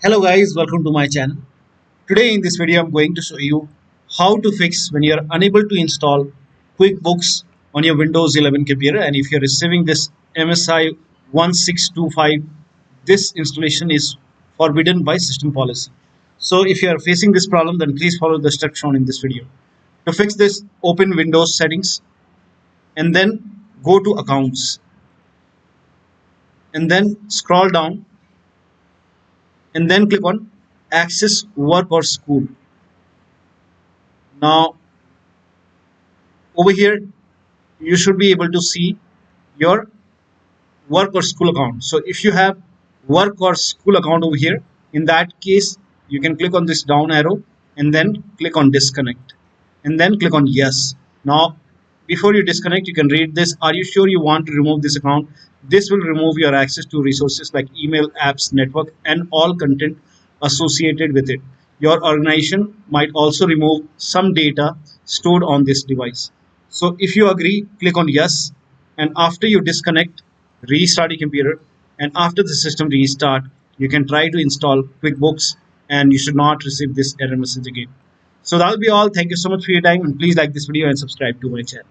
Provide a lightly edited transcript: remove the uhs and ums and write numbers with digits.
Hello guys, welcome to my channel. Today in this video I'm going to show you how to fix when you're unable to install QuickBooks on your Windows 11 computer, and if you're receiving this MSI 1625, this installation is forbidden by system policy. So if you are facing this problem, then please follow the steps shown in this video. To fix this, open Windows settings and then go to accounts and then scroll down and then click on access work or school. Now over here you should be able to see your work or school account. So if you have work or school account over here, in that case you can click on this down arrow and then click on disconnect and then click on yes. Now before you disconnect, you can read this. Are you sure you want to remove this account? This will remove your access to resources like email, apps, network, and all content associated with it. Your organization might also remove some data stored on this device. So if you agree, click on yes, and after you disconnect, restart your computer, and after the system restart, you can try to install QuickBooks, and you should not receive this error message again. So that'll be all. Thank you so much for your time, and please like this video and subscribe to my channel.